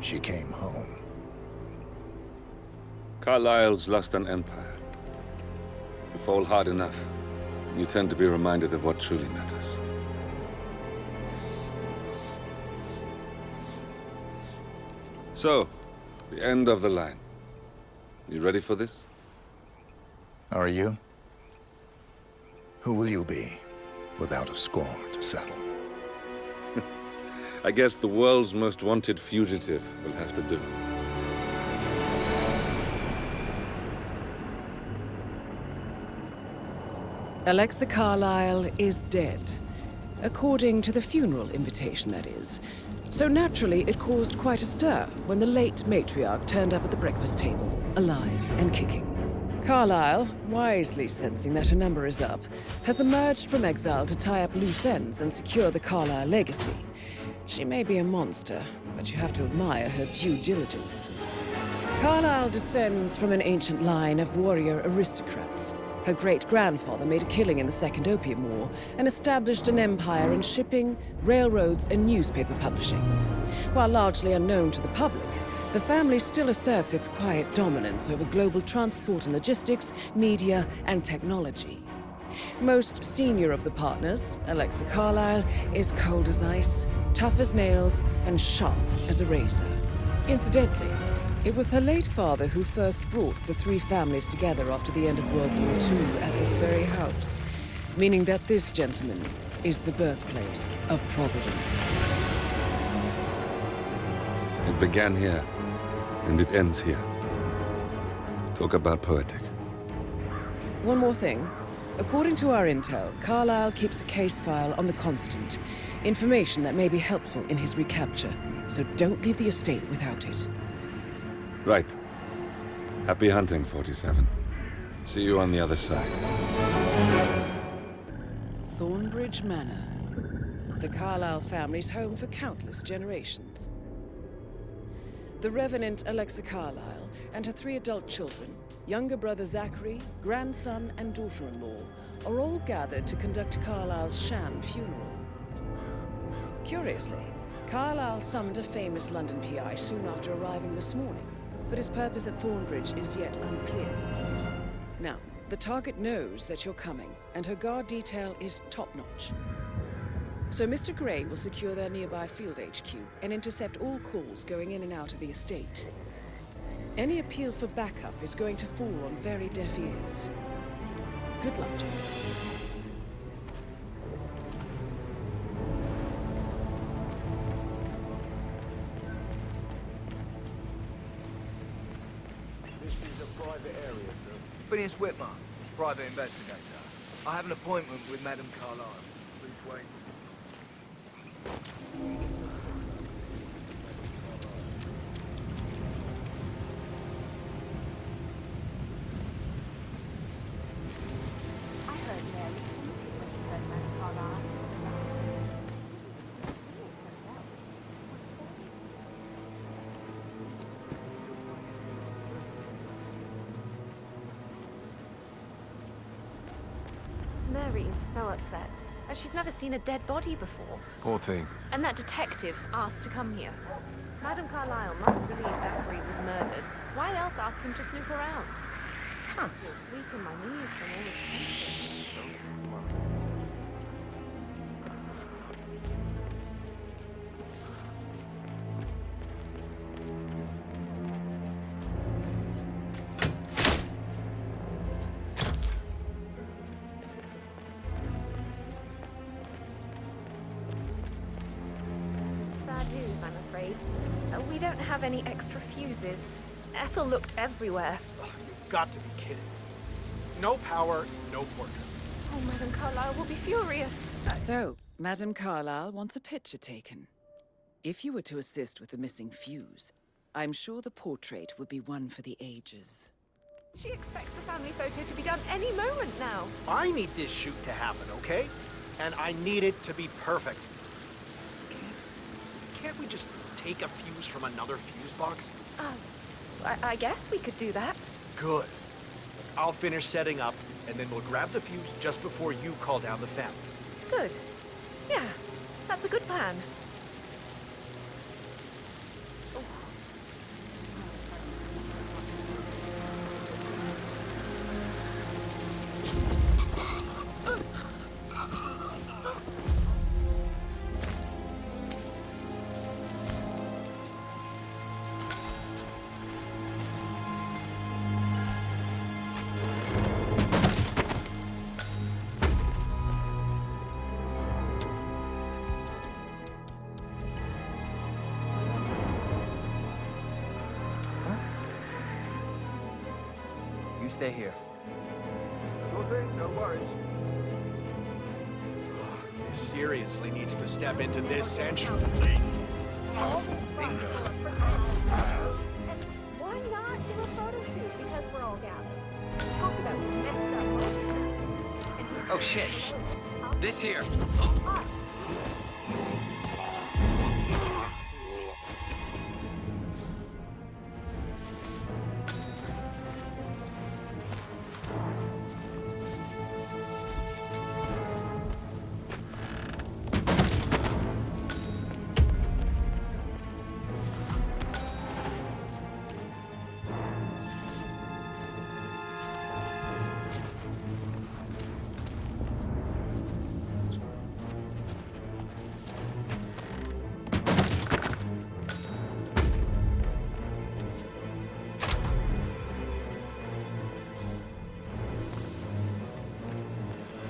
she came home. Carlisle's lost an empire. You fall hard enough, you tend to be reminded of what truly matters. So, the end of the line. You ready for this? Are you? Who will you be, without a score to settle? I guess the world's most wanted fugitive will have to do. Alexa Carlisle is dead. According to the funeral invitation, that is. So naturally, it caused quite a stir when the late matriarch turned up at the breakfast table, alive and kicking. Carlisle, wisely sensing that her number is up, has emerged from exile to tie up loose ends and secure the Carlisle legacy. She may be a monster, but you have to admire her due diligence. Carlisle descends from an ancient line of warrior aristocrats. Her great-grandfather made a killing in the Second Opium War and established an empire in shipping, railroads, and newspaper publishing. While largely unknown to the public, the family still asserts its quiet dominance over global transport and logistics, media, and technology. Most senior of the partners, Alexa Carlisle, is cold as ice, tough as nails, and sharp as a razor. Incidentally, it was her late father who first brought the three families together after the end of World War II at this very house, meaning that this gentleman is the birthplace of Providence. It began here, and it ends here. Talk about poetic. One more thing. According to our intel, Carlisle keeps a case file on the Constant. Information that may be helpful in his recapture, so don't leave the estate without it. Right. Happy hunting, 47. See you on the other side. Thornbridge Manor. The Carlisle family's home for countless generations. The Revenant Alexa Carlisle and her 3 adult children, younger brother Zachary, grandson, and daughter-in-law, are all gathered to conduct Carlisle's sham funeral. Curiously, Carlisle summoned a famous London PI soon after arriving this morning, but his purpose at Thornbridge is yet unclear. Now, the target knows that you're coming, and her guard detail is top-notch. So Mr. Gray will secure their nearby field HQ and intercept all calls going in and out of the estate. Any appeal for backup is going to fall on very deaf ears. Good luck, gentlemen. Phineas Whitmer, private investigator. I have an appointment with Madame Carlisle. Please wait. I heard Mary fainted when she heard Madame Carlisle. Mary is so upset, as she's never seen a dead body before. Poor thing. And that detective asked to come here. Madame Carlisle must believe Zachary was murdered. Why else ask him to snoop around? Huh. Weak on my knees from all the tension. Sad news, I'm afraid. We don't have any extra fuses. Ethel looked everywhere. Oh, you've got to be kidding. No power, no portrait. Oh, Madame Carlisle will be furious. So, Madame Carlisle wants a picture taken. If you were to assist with the missing fuse, I'm sure the portrait would be one for the ages. She expects the family photo to be done any moment now. I need this shoot to happen, okay? And I need it to be perfect. Can't we just take a fuse from another fuse box? I guess we could do that. Good. I'll finish setting up, and then we'll grab the fuse just before you call down the family. Good. Yeah, that's a good plan. Oh, You stay here. Sure thing, no worries. Seriously needs to step into this century. Bingo. Why not do a photo shoot? Because we're all gathered. Talk about messed up. Oh shit. This here.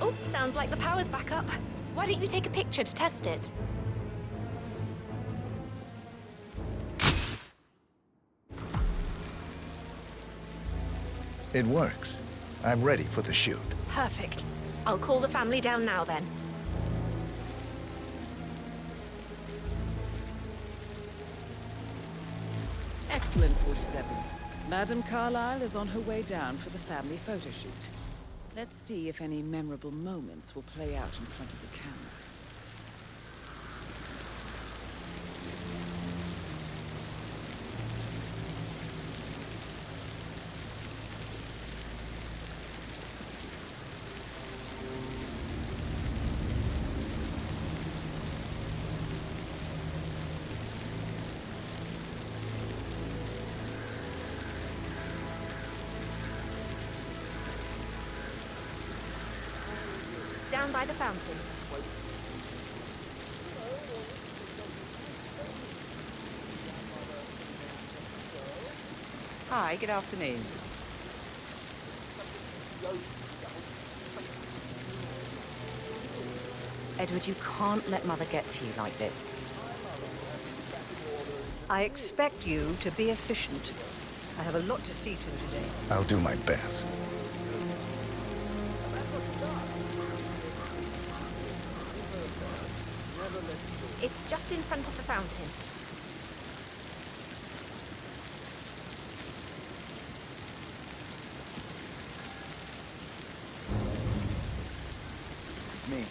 Oh, sounds like the power's back up. Why don't you take a picture to test it? It works. I'm ready for the shoot. Perfect. I'll call the family down now then. Excellent, 47. Madame Carlisle is on her way down for the family photo shoot. Let's see if any memorable moments will play out in front of the camera. Down by the fountain. Hi, good afternoon. Edward, you can't let Mother get to you like this. I expect you to be efficient. I have a lot to see to today. I'll do my best. It's just in front of the fountain. It's me.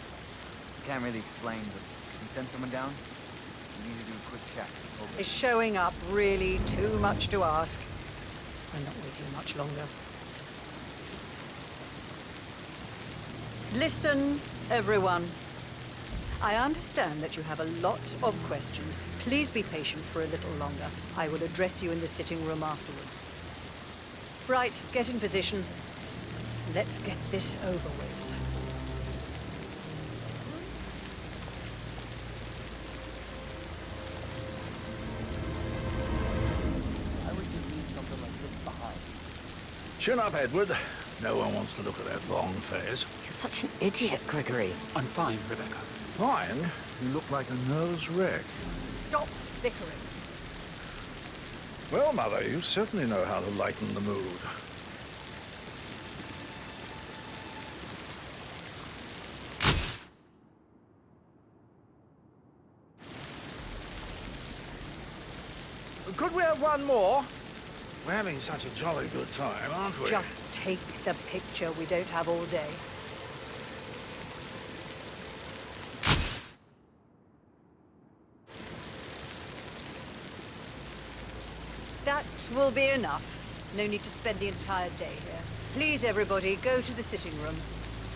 Can't really explain, but can you send someone down? We need to do a quick check. Over. Is showing up really too much to ask? I'm not waiting much longer. Listen, everyone. I understand that you have a lot of questions. Please be patient for a little longer. I will address you in the sitting room afterwards. Right, get in position. Let's get this over with. I would just need something like this behind. Chin up, Edward. No one wants to look at that long face. You're such an idiot, Gregory. I'm fine, Rebecca. Fine? You look like a nervous wreck. Stop bickering. Well, Mother, you certainly know how to lighten the mood. Could we have one more? We're having such a jolly good time, aren't we? Just take the picture. We don't have all day. That will be enough. No need to spend the entire day here. Please, everybody, go to the sitting room.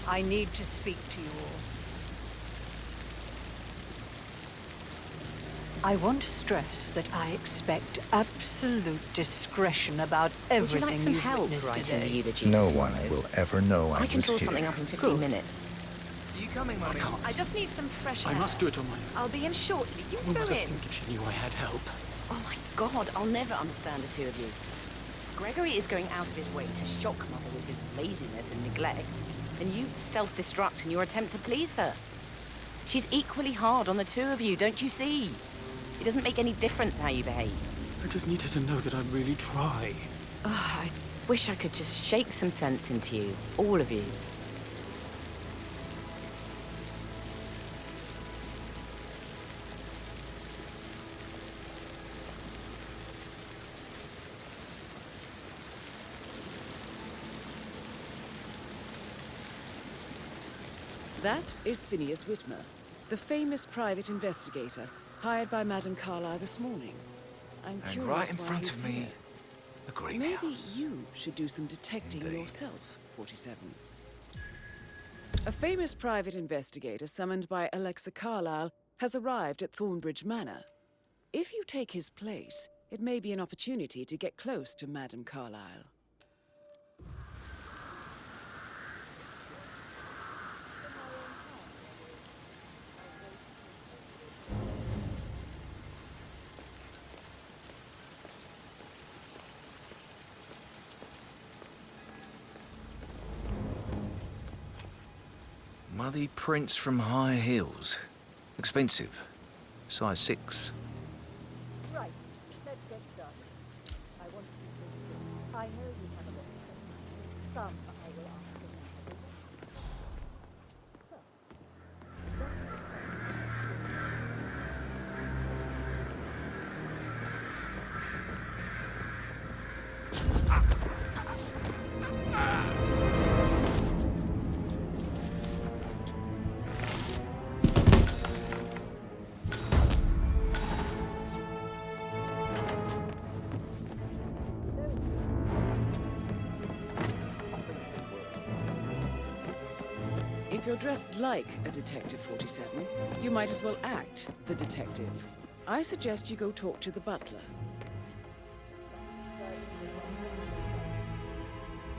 I need to speak to you all. I want to stress that I expect absolute discretion about everything Would you like some you've help witnessed writing today. the eulogy? No one will ever know I I can was draw here. something up in 15 minutes. Are you coming, Mummy? I just need some fresh air. I must do it on my own. I'll be in shortly. You Oh, go Mother, in. think if she knew I had help. Oh my God, I'll never understand the two of you. Gregory is going out of his way to shock Mother with his laziness and neglect, and you self-destruct in your attempt to please her. She's equally hard on the two of you, don't you see? It doesn't make any difference how you behave. I just need her to know that I really try. I wish I could just shake some sense into you, all of you. That is Phineas Whitmer, the famous private investigator hired by Madame Carlisle this morning. I'm And curious right in why front he's of me, here. the greenhouse. Maybe you should do some detecting Indeed. yourself, 47. A famous private investigator summoned by Alexa Carlisle has arrived at Thornbridge Manor. If you take his place, it may be an opportunity to get close to Madame Carlisle. Muddy prints from high heels. Expensive. Size 6. Right, let's get started. I want you to... I know you have a lot of questions. Some I will ask you now. If you're dressed like a Detective 47, you might as well act the detective. I suggest you go talk to the butler.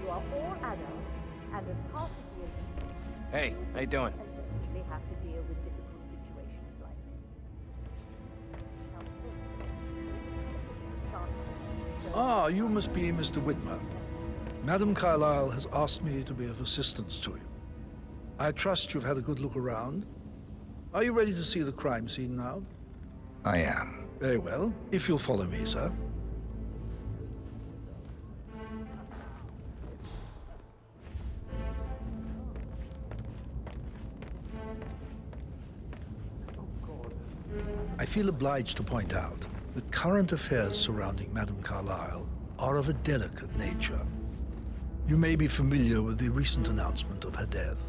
You are all adults, and as part of your duty, Hey, how you doing? they have to deal with difficult situations like this. Ah, you must be Mr. Whitmer. Madame Carlisle has asked me to be of assistance to you. I trust you've had a good look around. Are you ready to see the crime scene now? I am. Very well. If you'll follow me, sir. I feel obliged to point out that current affairs surrounding Madame Carlisle are of a delicate nature. You may be familiar with the recent announcement of her death.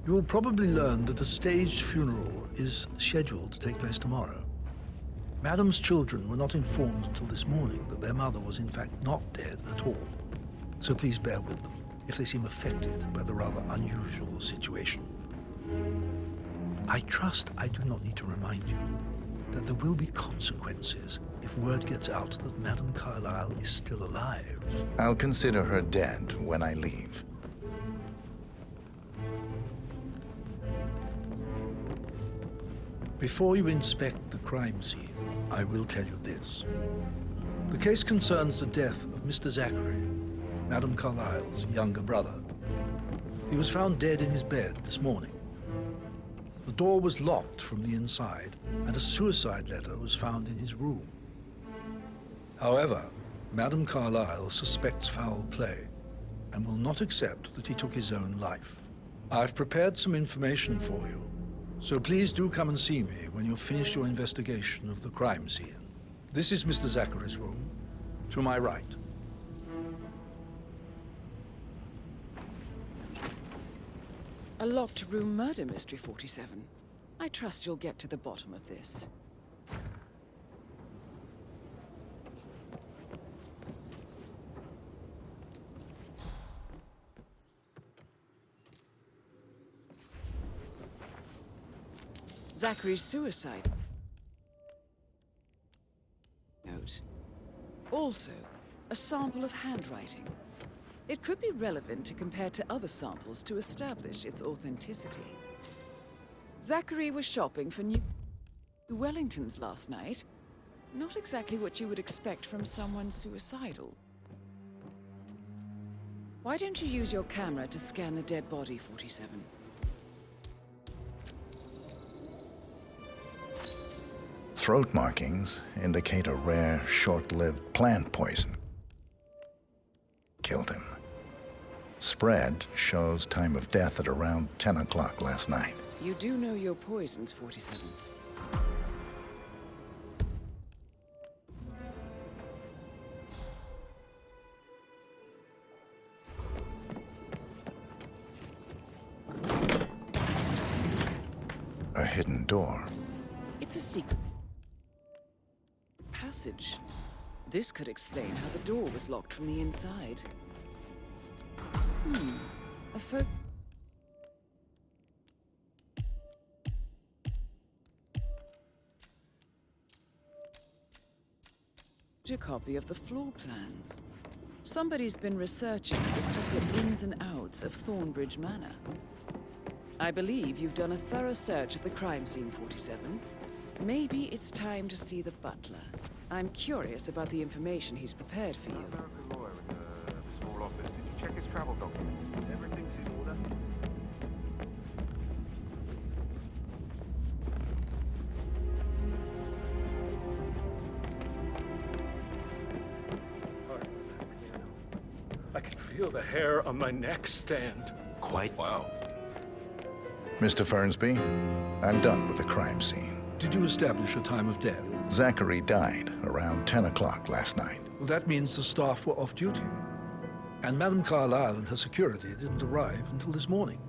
You will probably learn that a staged funeral is scheduled to take place tomorrow. Madame's children were not informed until this morning that their mother was in fact not dead at all. So please bear with them if they seem affected by the rather unusual situation. I trust I do not need to remind you that there will be consequences if word gets out that Madame Carlisle is still alive. I'll consider her dead when I leave. Before you inspect the crime scene, I will tell you this. The case concerns the death of Mr. Zachary, Madame Carlisle's younger brother. He was found dead in his bed this morning. The door was locked from the inside, and a suicide letter was found in his room. However, Madame Carlisle suspects foul play and will not accept that he took his own life. I've prepared some information for you, so please do come and see me when you've finished your investigation of the crime scene. This is Mr. Zachary's room, to my right. A locked room murder mystery, 47. I trust you'll get to the bottom of this. Zachary's suicide note. Also, a sample of handwriting. It could be relevant to compare to other samples to establish its authenticity. Zachary was shopping for new Wellingtons last night. Not exactly what you would expect from someone suicidal. Why don't you use your camera to scan the dead body, 47? Throat markings indicate a rare, short-lived plant poison. killed him. Spread shows time of death at around 10 o'clock last night. You do know your poisons, 47. A hidden door. It's a secret passage. This could explain how the door was locked from the inside. A copy of the floor plans. Somebody's been researching the secret ins and outs of Thornbridge Manor. I believe you've done a thorough search of the crime scene, 47. Maybe it's time to see the butler. I'm curious about the information he's prepared for you. American lawyer in the small office. Did you check his travel documents? Everything's in order. I can feel the hair on my neck stand. Quite. Wow. Mr. Fernsby, I'm done with the crime scene. Did you establish a time of death? Zachary died around 10 o'clock last night. Well, that means the staff were off duty. And Madame Carlisle and her security didn't arrive until this morning.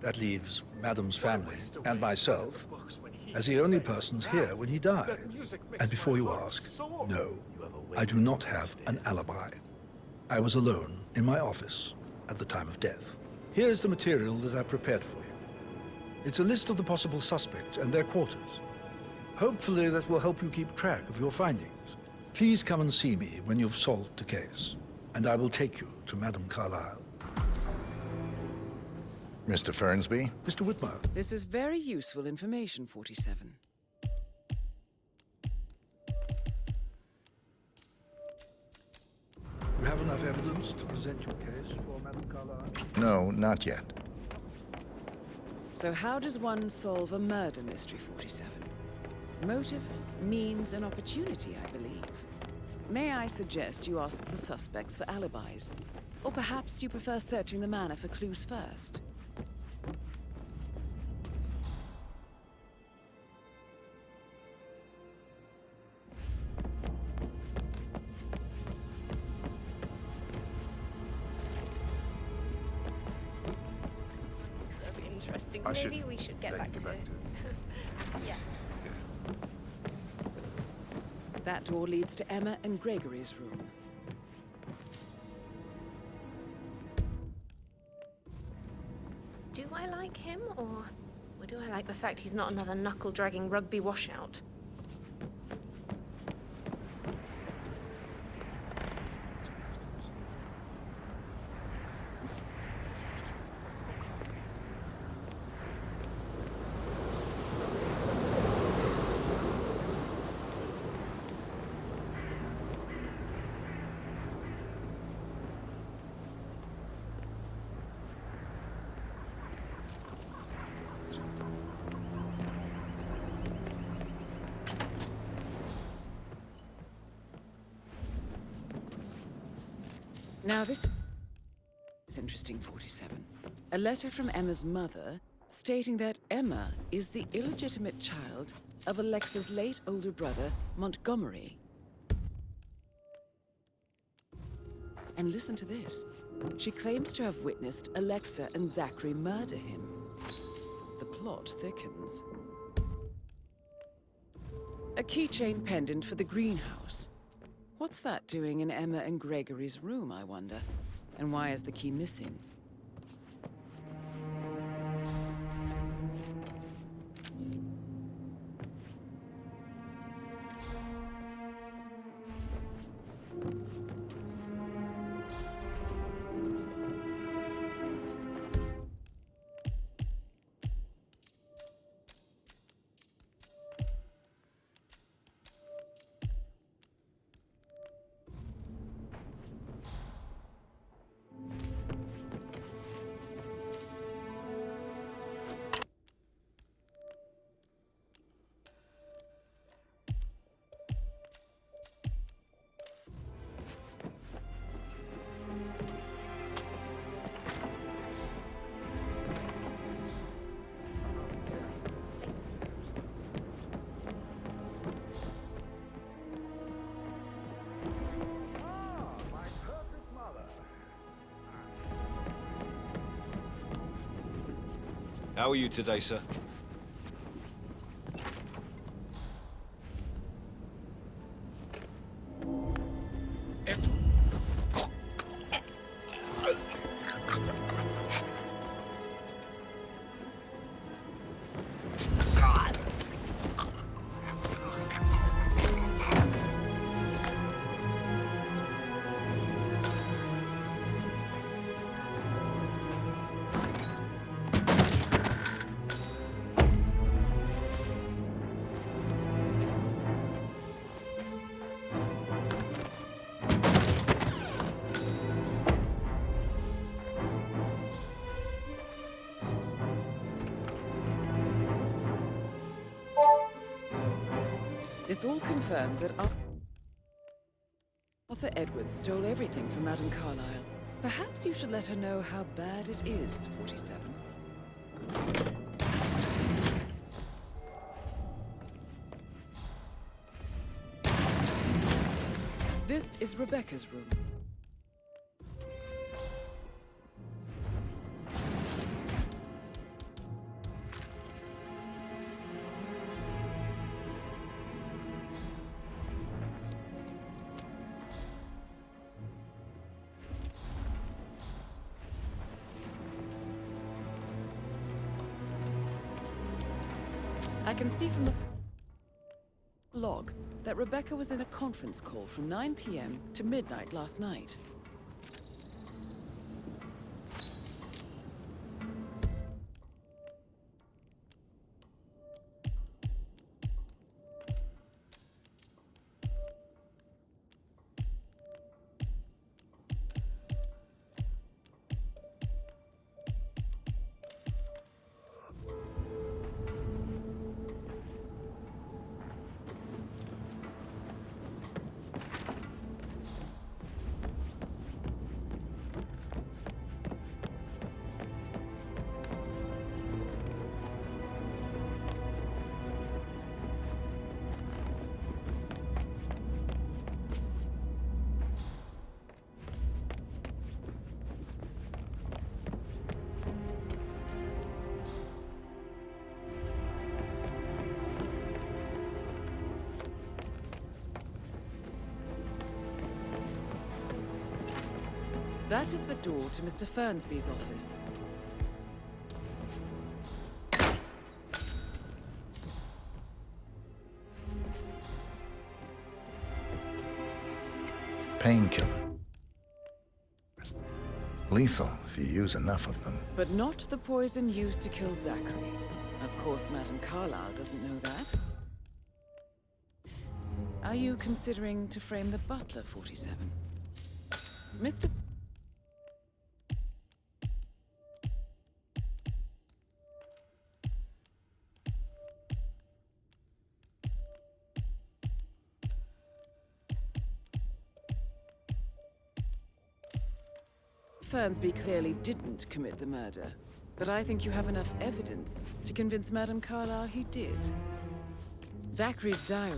That leaves Madame's family and myself as the only persons here when he died. And before you ask, no, I do not have an alibi. I was alone in my office at the time of death. Here's the material that I prepared for you. It's a list of the possible suspects and their quarters. Hopefully that will help you keep track of your findings. Please come and see me when you've solved the case, and I will take you to Madame Carlisle. Mr. Fernsby? Mr. Whitmer. This is very useful information, 47. You have enough evidence to present your case for Madame Carlisle? No, not yet. So how does one solve a murder mystery, 47? Motive, means, and opportunity, I believe. May I suggest you ask the suspects for alibis? Or perhaps you prefer searching the manor for clues first? Interesting. I Maybe we should get back to it. Yeah. That door leads to Emma and Gregory's room. Do I like him, or do I like the fact he's not another knuckle-dragging rugby washout? Now this is interesting, 47. A letter from Emma's mother stating that Emma is the illegitimate child of Alexa's late older brother, Montgomery. And listen to this. She claims to have witnessed Alexa and Zachary murder him. The plot thickens. A keychain pendant for the greenhouse. What's that doing in Emma and Gregory's room, I wonder? And why is the key missing? How are you today, sir? This all confirms that Arthur Edwards stole everything from Madame Carlisle. Perhaps you should let her know how bad it is, 47. This is Rebecca's room. I can see from the log that Rebecca was in a conference call from 9 p.m. to midnight last night. That is the door to Mr. Fernsby's office. Painkiller. Lethal if you use enough of them. But not the poison used to kill Zachary. Of course, Madame Carlisle doesn't know that. Are you considering to frame the butler, 47? Mr. Fernsby clearly didn't commit the murder, but I think you have enough evidence to convince Madame Carlisle he did. Zachary's diary.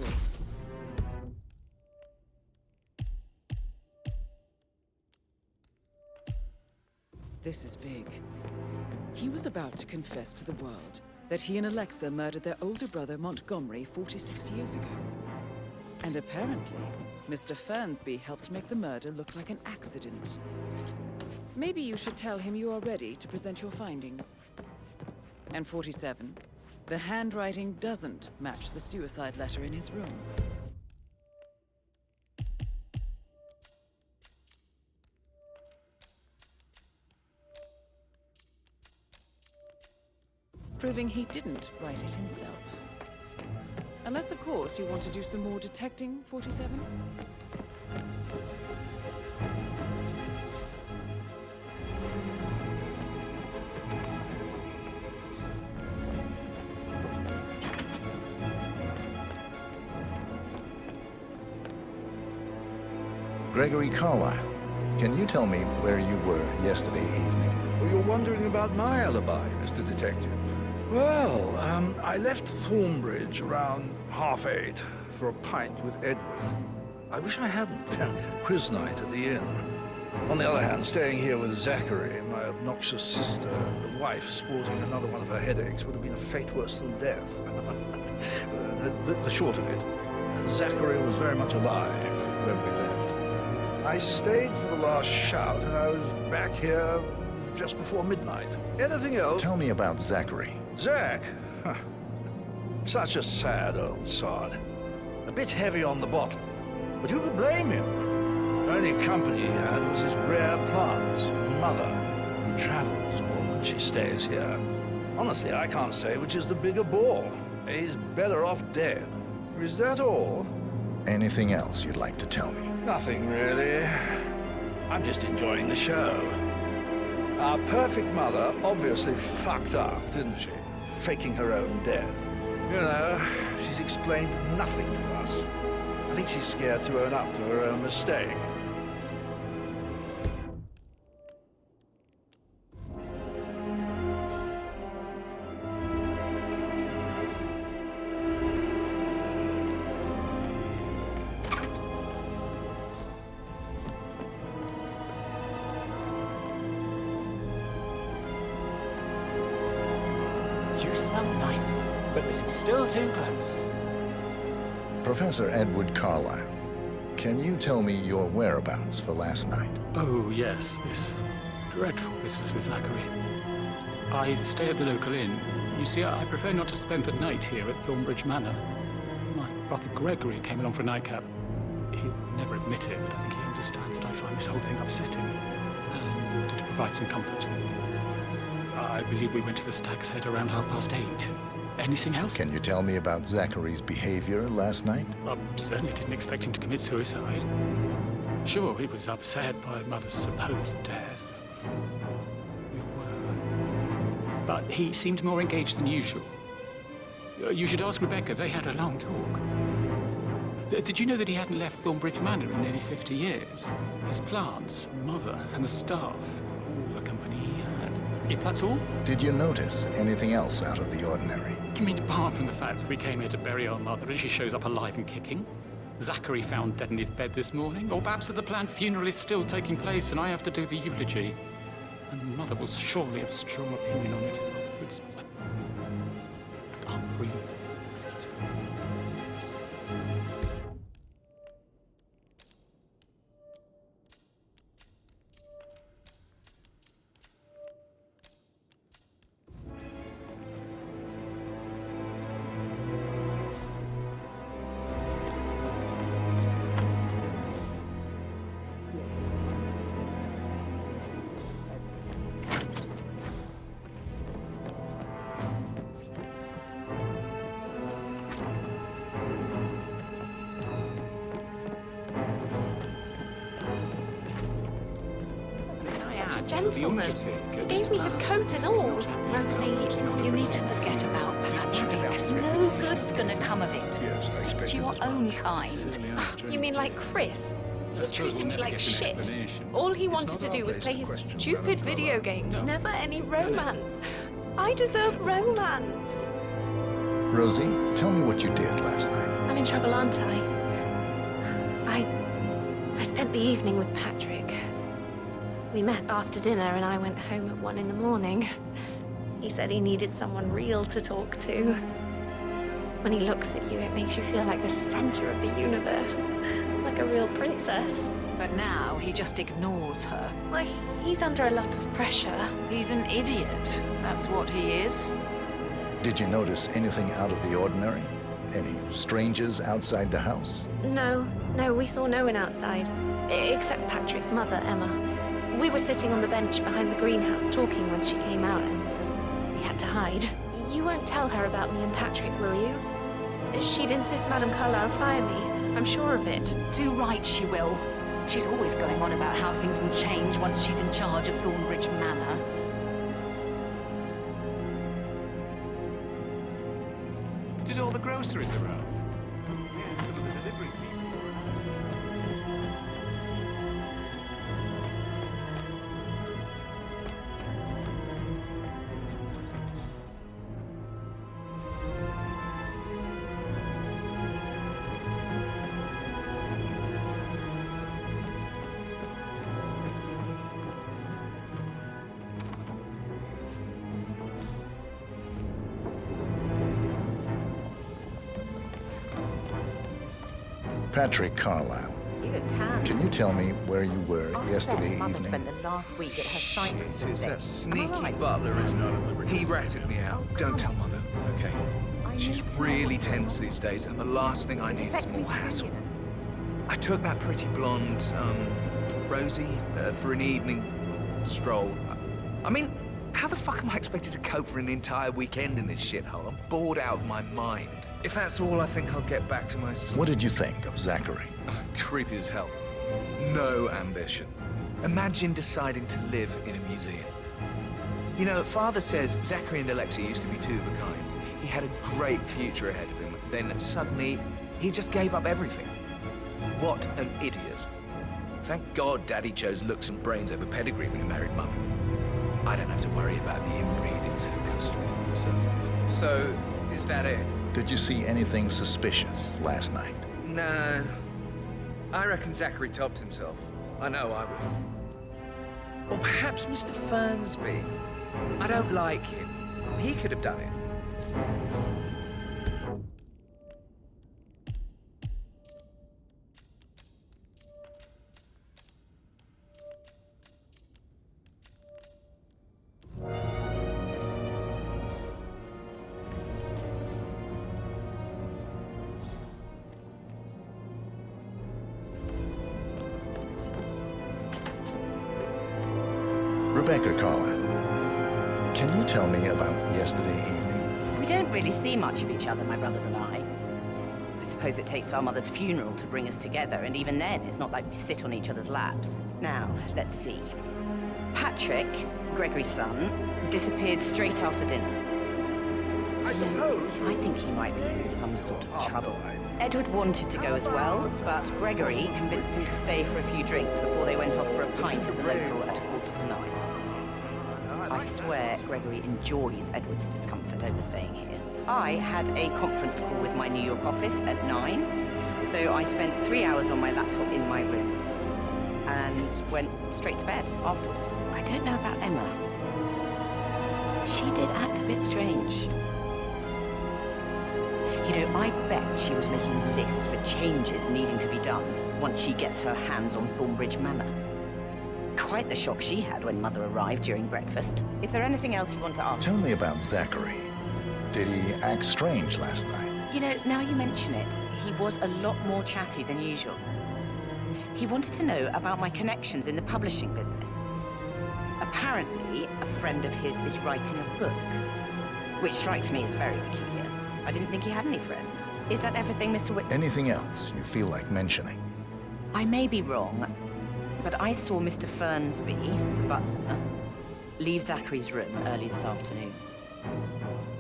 This is big. He was about to confess to the world that he and Alexa murdered their older brother Montgomery 46 years ago. And apparently, Mr. Fernsby helped make the murder look like an accident. Maybe you should tell him you are ready to present your findings. And 47, the handwriting doesn't match the suicide letter in his room. Proving he didn't write it himself. Unless, of course, you want to do some more detecting, 47? Gregory Carlisle, can you tell me where you were yesterday evening? Well, you're wondering about my alibi, Mr. Detective. Well, I left Thornbridge around 8:30 for a pint with Edward. I wish I hadn't. Quiz night at the inn. On the other hand, staying here with Zachary, my obnoxious sister, and the wife sporting another one of her headaches would have been a fate worse than death. The short of it, Zachary was very much alive when we left. I stayed for the last shout, and I was back here just before midnight. Anything else? Tell me about Zachary. Zach? Huh. Such a sad old sod. A bit heavy on the bottle, but who could blame him? The only company he had was his rare plants and mother, who travels more than she stays here. Honestly, I can't say which is the bigger bore. He's better off dead. Is that all? Anything else you'd like to tell me? Nothing, really. I'm just enjoying the show. Our perfect mother obviously fucked up, didn't she? Faking her own death. You know, she's explained nothing to us. I think she's scared to own up to her own mistake. You smell nice, but this is still too close. Professor Edward Carlisle, can you tell me your whereabouts for last night? Oh, yes, this dreadful business with Zachary. I stay at the local inn. You see, I prefer not to spend the night here at Thornbridge Manor. My brother Gregory came along for a nightcap. He'll never admit it, but I think he understands that I find this whole thing upsetting, and to provide some comfort. I believe we went to the Stag's Head around 8:30. Anything else? Can you tell me about Zachary's behavior last night? I certainly didn't expect him to commit suicide. Sure, he was upset by Mother's supposed death. We were. But he seemed more engaged than usual. You should ask Rebecca. They had a long talk. Did you know that he hadn't left Thornbridge Manor in nearly 50 years? His plants, Mother, and the staff, all the company he had. If that's all? Did you notice anything else out of the ordinary? You mean apart from the fact that we came here to bury our mother and she shows up alive and kicking? Zachary found dead in his bed this morning? Or perhaps that the planned funeral is still taking place and I have to do the eulogy? And Mother will surely have strong opinion on it afterwards. I can't breathe. Excuse me. Gentleman. He gave me his coat and all. Rosie, you need to forget about Patrick. No good's gonna come of it. Stick to your own kind. You mean like Chris? He treated me like shit. All he wanted to do was play his stupid video games. Never any romance. I deserve romance. Rosie, tell me what you did last night. I'm in trouble, aren't I? I spent the evening with Patrick. We met after dinner and I went home at 1 in the morning. He said he needed someone real to talk to. When he looks at you, it makes you feel like the center of the universe. Like a real princess. But now he just ignores her. Well, he's under a lot of pressure. He's an idiot. That's what he is. Did you notice anything out of the ordinary? Any strangers outside the house? No, we saw no one outside. Except Patrick's mother, Emma. We were sitting on the bench behind the greenhouse talking when she came out and we had to hide. You won't tell her about me and Patrick, will you? She'd insist Madame Carlisle fire me. I'm sure of it. Too right she will. She's always going on about how things will change once she's in charge of Thornbridge Manor. Did all the groceries arrive? Patrick Carlisle. You look tan. Can you tell me where you were yesterday Mother evening? spent the last week at her site. It's that sneaky butler, isn't it? He ratted me out. Don't tell Mother, okay? She's really tense these days, and the last thing I need is more hassle. I took that pretty blonde, Rosie, for an evening stroll. I mean, how the fuck am I expected to cope for an entire weekend in this shithole? I'm bored out of my mind. If that's all, I think I'll get back to my son. What did you think of Zachary? Creepy as hell. No ambition. Imagine deciding to live in a museum. You know, Father says Zachary and Alexa used to be two of a kind. He had a great future ahead of him. Then suddenly, he just gave up everything. What an idiot. Thank God Daddy chose looks and brains over pedigree when he married Mummy. I don't have to worry about the inbreeding so customary. So, is that it? Did you see anything suspicious last night? No. I reckon Zachary topped himself. I know I would. Or perhaps Mr. Fernsby. I don't like him. He could have done it. Rebecca Carlisle, can you tell me about yesterday evening? We don't really see much of each other, my brothers and I. I suppose it takes our mother's funeral to bring us together, and even then, it's not like we sit on each other's laps. Now, let's see. Patrick, Gregory's son, disappeared straight after dinner. I think he might be in some sort of trouble. Edward wanted to go as well, but Gregory convinced him to stay for a few drinks before they went off for a pint at the local at 9:15. I swear Gregory enjoys Edward's discomfort over staying here. I had a conference call with my New York office at 9, so I spent 3 hours on my laptop in my room and went straight to bed afterwards. I don't know about Emma. She did act a bit strange. You know, I bet she was making lists for changes needing to be done once she gets her hands on Thornbridge Manor. Quite the shock she had when Mother arrived during breakfast. Is there anything else you want to ask? Tell me about Zachary. Did he act strange last night? You know, now you mention it, he was a lot more chatty than usual. He wanted to know about my connections in the publishing business. Apparently, a friend of his is writing a book, which strikes me as very peculiar. I didn't think he had any friends. Is that everything, Mr. Whit? Anything else you feel like mentioning? I may be wrong, but I saw Mr. Fernsby, the butler, leave Zachary's room early this afternoon.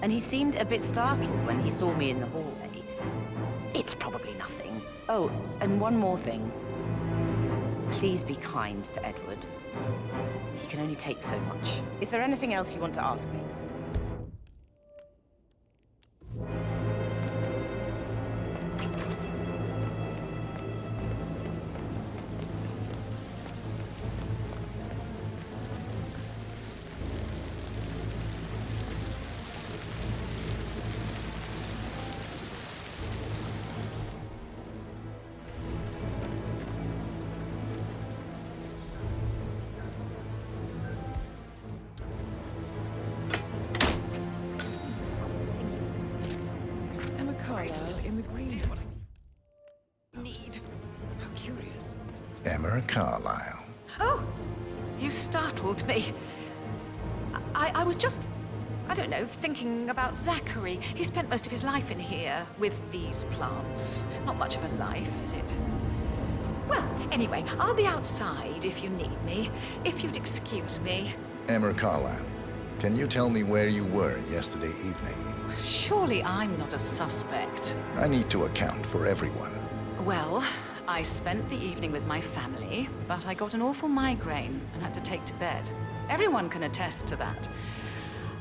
And he seemed a bit startled when he saw me in the hallway. It's probably nothing. Oh, and one more thing. Please be kind to Edward. He can only take so much. Is there anything else you want to ask me? Carlisle in the greenhouse. How curious. Emma Carlisle. Oh! You startled me. I was just, I don't know, thinking about Zachary. He spent most of his life in here with these plants. Not much of a life, is it? Well, anyway, I'll be outside if you need me. If you'd excuse me. Emma Carlisle, can you tell me where you were yesterday evening? Surely I'm not a suspect. I need to account for everyone. Well, I spent the evening with my family, but I got an awful migraine and had to take to bed. Everyone can attest to that.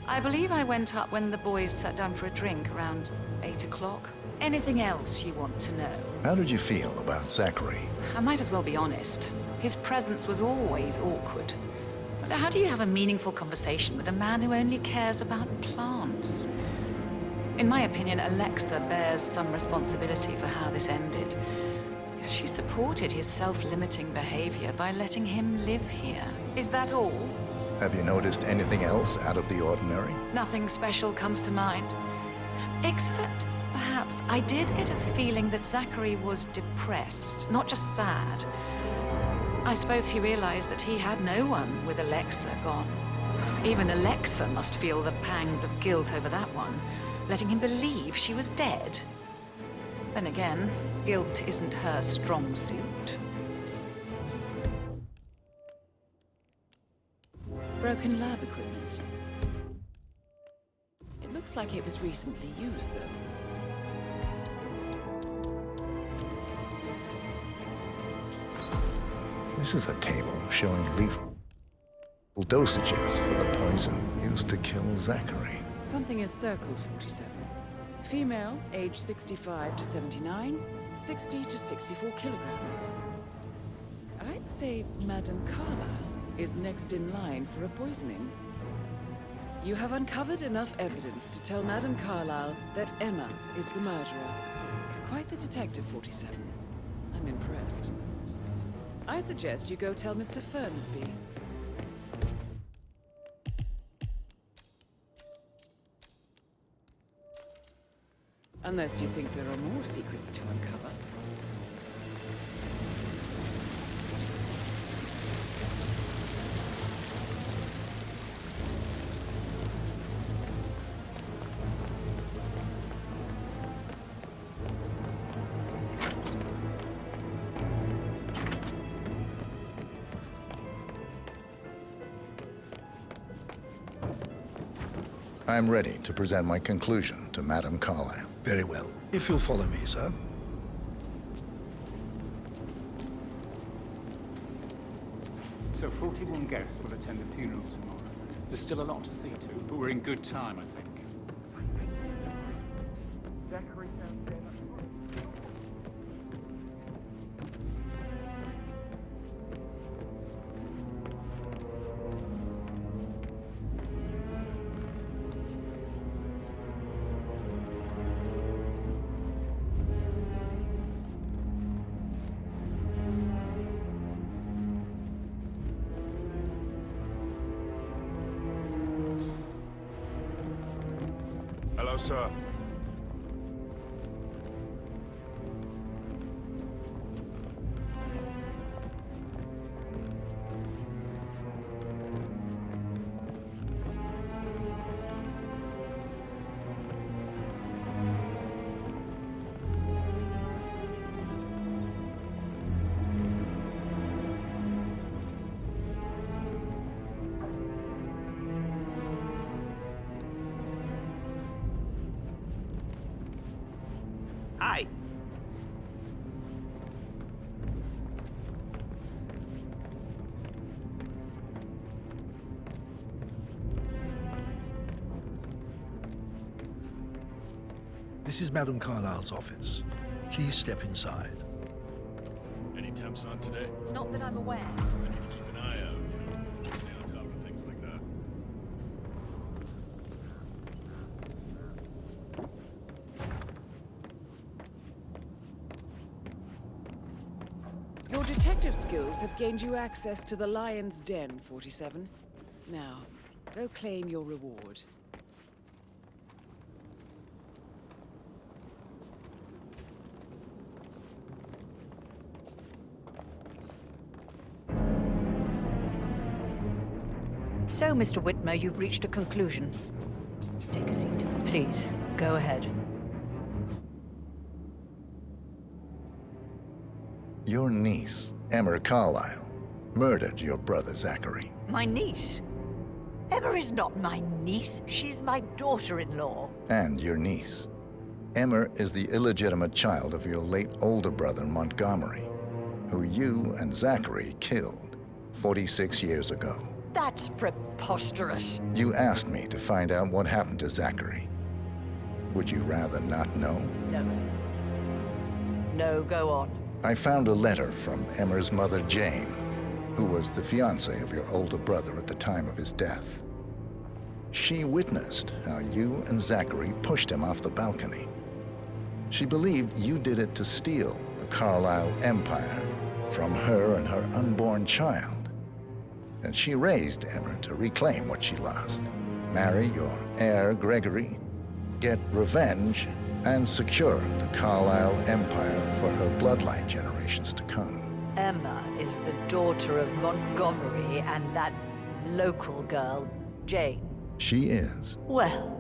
I believe I went up when the boys sat down for a drink around 8 o'clock. Anything else you want to know? How did you feel about Zachary? I might as well be honest. His presence was always awkward. But how do you have a meaningful conversation with a man who only cares about plants? In my opinion, Alexa bears some responsibility for how this ended. She supported his self-limiting behavior by letting him live here. Is that all? Have you noticed anything else out of the ordinary? Nothing special comes to mind. Except, perhaps, I did get a feeling that Zachary was depressed, not just sad. I suppose he realized that he had no one with Alexa gone. Even Alexa must feel the pangs of guilt over that one, letting him believe she was dead. Then again, guilt isn't her strong suit. Broken lab equipment. It looks like it was recently used, though. This is a table showing lethal dosages for the poison used to kill Zachary. Something is circled 47. Female, age 65 to 79, 60 to 64 kilograms. I'd say Madame Carlisle is next in line for a poisoning. You have uncovered enough evidence to tell Madame Carlisle that Emma is the murderer. Quite the detective, 47. I'm impressed. I suggest you go tell Mr. Fernsby. Unless you think there are more secrets to uncover. I'm ready to present my conclusion to Madame Carlisle. Very well. If you'll follow me, sir. So 41 guests will attend the funeral tomorrow. There's still a lot to see to, but we're in good time, I think. Zachary found dead. Hello, sir. Hi. This is Madame Carlisle's office. Please step inside. Any temps on today? Not that I'm aware. I need to keep an eye out, you know, stay on top of things like that. Your detective skills have gained you access to the Lion's Den, 47. Now, go claim your reward. So, Mr. Whitmer, you've reached a conclusion. Take a seat. Please, go ahead. Your niece, Emma Carlisle, murdered your brother Zachary. My niece? Emma is not my niece. She's my daughter-in-law. And your niece. Emma is the illegitimate child of your late older brother Montgomery, who you and Zachary killed 46 years ago. That's preposterous. You asked me to find out what happened to Zachary. Would you rather not know? No. No, go on. I found a letter from Emma's mother, Jane, who was the fiancée of your older brother at the time of his death. She witnessed how you and Zachary pushed him off the balcony. She believed you did it to steal the Carlisle empire, from her and her unborn child. And she raised Emma to reclaim what she lost. Marry your heir, Gregory, get revenge, and secure the Carlisle empire for her bloodline generations to come. Emma is the daughter of Montgomery and that local girl, Jane. She is. Well,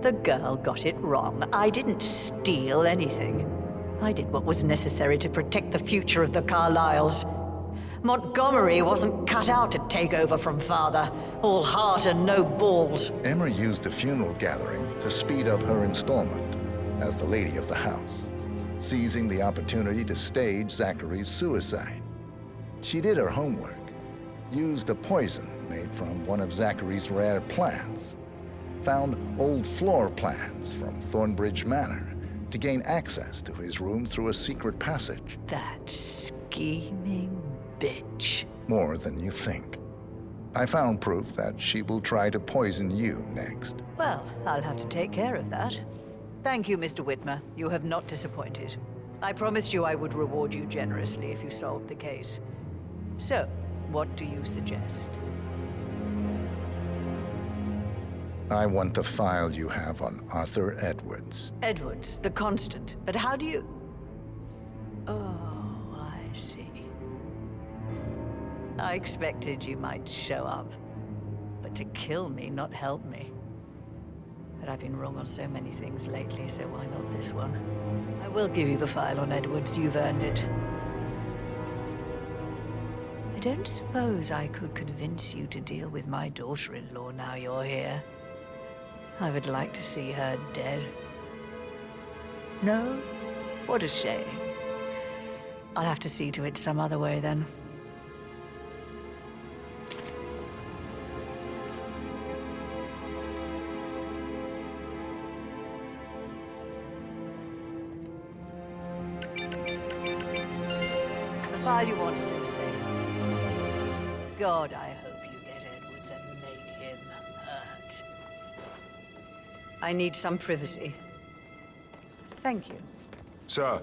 the girl got it wrong. I didn't steal anything. I did what was necessary to protect the future of the Carlisles. Montgomery wasn't cut out to take over from Father. All heart and no balls. Emma used the funeral gathering to speed up her installment as the lady of the house, seizing the opportunity to stage Zachary's suicide. She did her homework, used a poison made from one of Zachary's rare plants, found old floor plans from Thornbridge Manor to gain access to his room through a secret passage. That scheming bitch. More than you think. I found proof that she will try to poison you next. Well, I'll have to take care of that. Thank you, Mr. Whitmer. You have not disappointed. I promised you I would reward you generously if you solved the case. So, what do you suggest? I want the file you have on Arthur Edwards. Edwards, the constant. But how do you... Oh, I see. I expected you might show up. But to kill me, not help me. But I've been wrong on so many things lately, so why not this one? I will give you the file on Edwards. You've earned it. I don't suppose I could convince you to deal with my daughter-in-law now you're here. I would like to see her dead. No? What a shame. I'll have to see to it some other way then. The file you want is in the safe. God, I hope you get Edwards and make him hurt. I need some privacy. Thank you. Sir.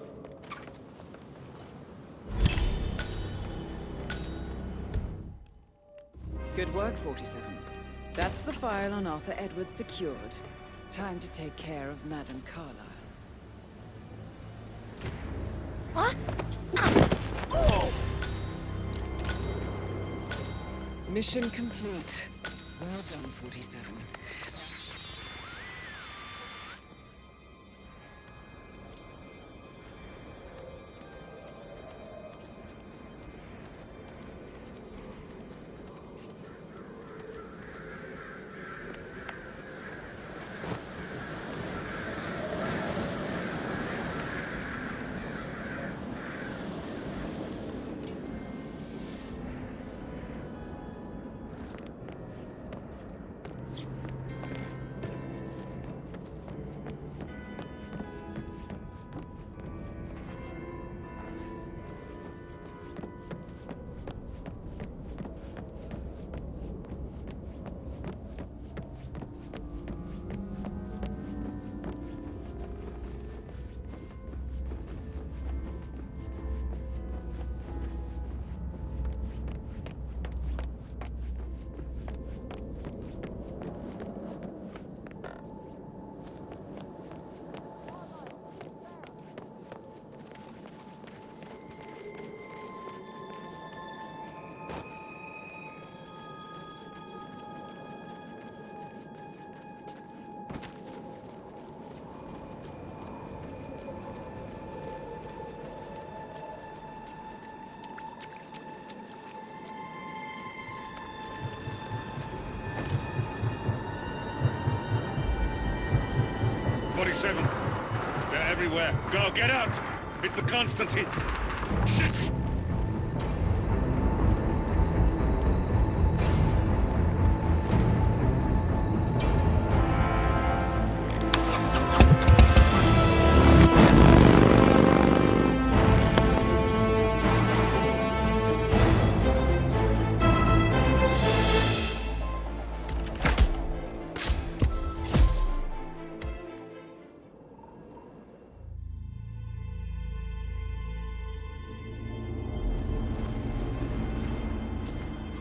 Good work, 47. That's the file on Arthur Edwards secured. Time to take care of Madame Carlisle. What? Mission complete. Well done, 47. They're everywhere. Go, get out! It's the Constantine. Shit!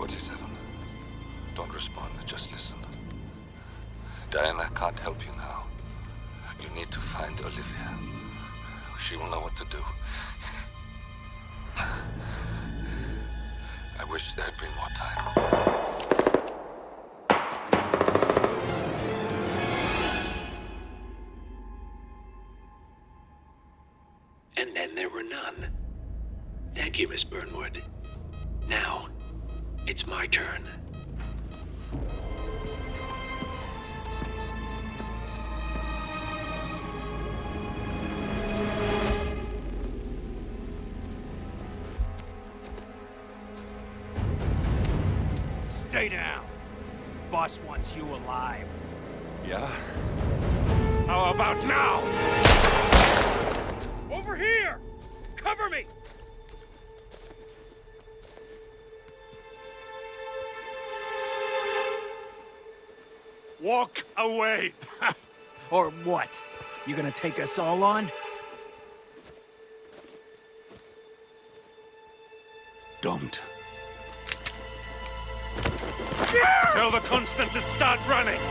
47. Don't respond, just listen. Diana can't help you now. You need to find Olivia. She will know what to do. I wish there had been more time. And then there were none. Thank you, Miss Burnwood. Now, it's my turn. Stay down. Boss wants you alive. Yeah? How about now? Over here! Cover me! Walk away! Or what? You gonna take us all on? Don't. Tell the Constant to start running!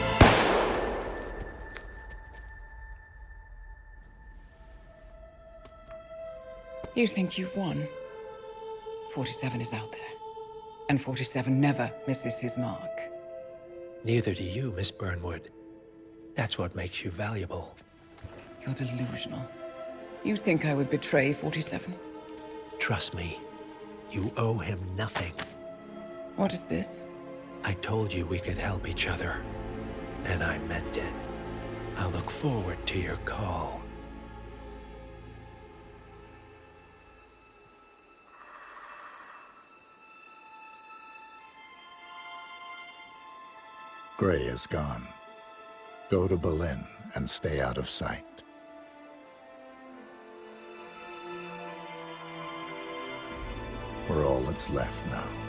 You think you've won? 47 is out there. And 47 never misses his mark. Neither do you, Miss Burnwood. That's what makes you valuable. You're delusional. You think I would betray 47? Trust me, you owe him nothing. What is this? I told you we could help each other, and I meant it. I'll look forward to your call. Gray is gone. Go to Berlin and stay out of sight. We're all that's left now.